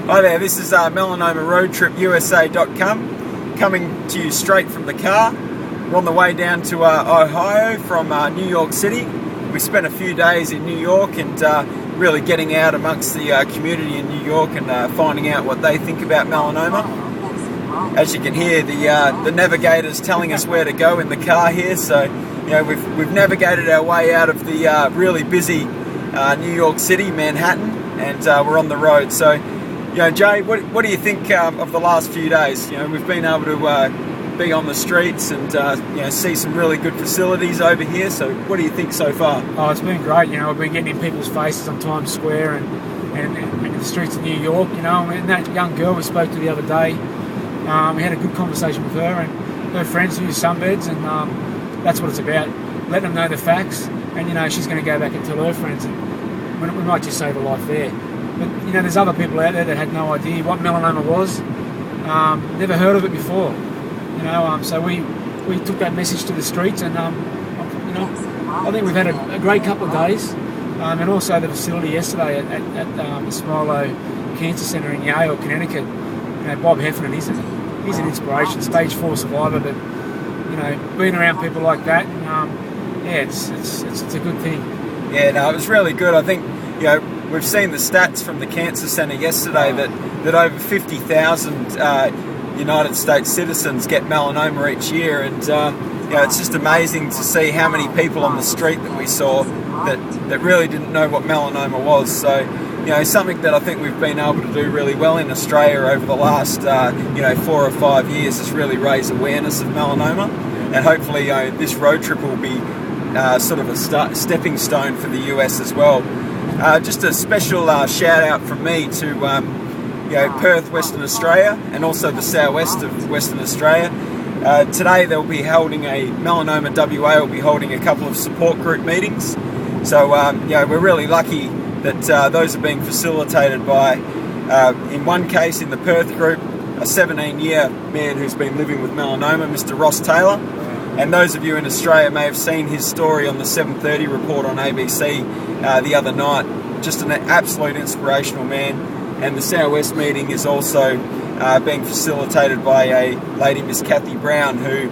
Hi there, this is Melanoma Road Trip USA.com, coming to you straight from the car. We're on the way down to Ohio from New York City. We spent a few days in New York and really getting out amongst the community in New York and finding out what they think about melanoma. As you can hear, the navigator's telling us where to go in the car here, so you know we've navigated our way out of the really busy New York City, Manhattan, and we're on the road. So, you know, Jay, what do you think of the last few days? You know, we've been able to be on the streets and you know, see some really good facilities over here. So, what do you think so far? Oh, it's been great. You know, we've been getting in people's faces on Times Square and in the streets of New York. You know, and that young girl we spoke to the other day, we had a good conversation with her and her friends who use sunbeds, and that's what it's about. Let them know the facts, and you know, she's going to go back and tell her friends, and we might just save a life there. But you know, there's other people out there that had no idea what melanoma was, never heard of it before. You know, so we took that message to the streets, and you know, I think we've had a great couple of days, and also the facility yesterday at the Smilo Cancer Centre in Yale, Connecticut. You know, Bob Heffernan, he's an inspiration, stage 4 survivor, but you know, being around people like that, yeah, it's a good thing. Yeah, no, it was really good. I think, you know, we've seen the stats from the Cancer Centre yesterday that over 50,000 United States citizens get melanoma each year, and you know, it's just amazing to see how many people on the street that we saw that really didn't know what melanoma was. So, you know, something that I think we've been able to do really well in Australia over the last you know, 4 or 5 years is really raise awareness of melanoma, and hopefully, you know, this road trip will be sort of a stepping stone for the US as well. Just a special shout out from me to you know, Perth, Western Australia, and also the southwest of Western Australia. Today they'll be holding Melanoma WA will be holding a couple of support group meetings. So you know, we're really lucky that those are being facilitated by, in one case in the Perth group, a 17-year man who's been living with melanoma, Mr. Ross Taylor. And those of you in Australia may have seen his story on the 7:30 report on ABC the other night. Just an absolute inspirational man. And the Southwest meeting is also being facilitated by a lady, Miss Kathy Brown, who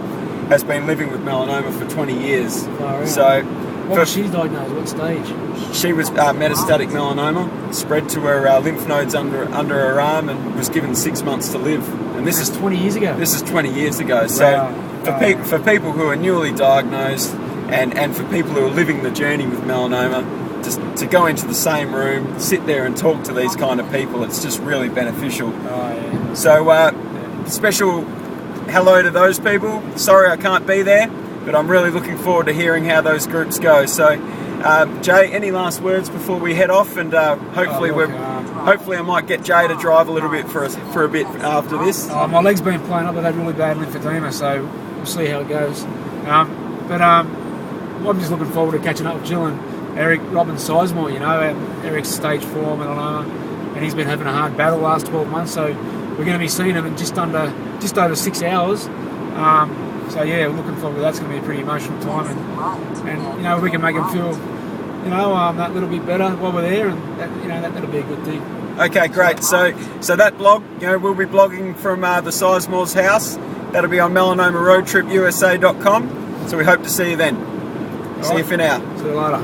has been living with melanoma for 20 years. So, what was she diagnosed? What stage? She was metastatic melanoma, spread to her lymph nodes under her arm, and was given 6 months to live. And this is 20 years ago. This is 20 years ago. So for people who are newly diagnosed and for people who are living the journey with melanoma, just to go into the same room, sit there and talk to these kind of people, it's just really beneficial. So special hello to those people. Sorry I can't be there, but I'm really looking forward to hearing how those groups go. So Jay, any last words before we head off? And hopefully hopefully I might get Jay to drive a little bit for a bit after this. My leg's been playing up. I've had really bad lymphedema, so we'll see how it goes. But I'm just looking forward to catching up with Jill and Eric Robbins Sizemore. You know, Eric's stage 4 melanoma, and he's been having a hard battle the last 12 months. So we're going to be seeing him in just over 6 hours. So yeah, we're looking forward to that. It's going to be a pretty emotional time, and you know, we can make him feel, you know, that little bit better while we're there, and that, you know, that'll be a good thing. Okay, great. So that blog, you know, we'll be blogging from the Sizemore's house. That'll be on melanomaroadtripusa.com. So we hope to see you then. See you for now. See you later.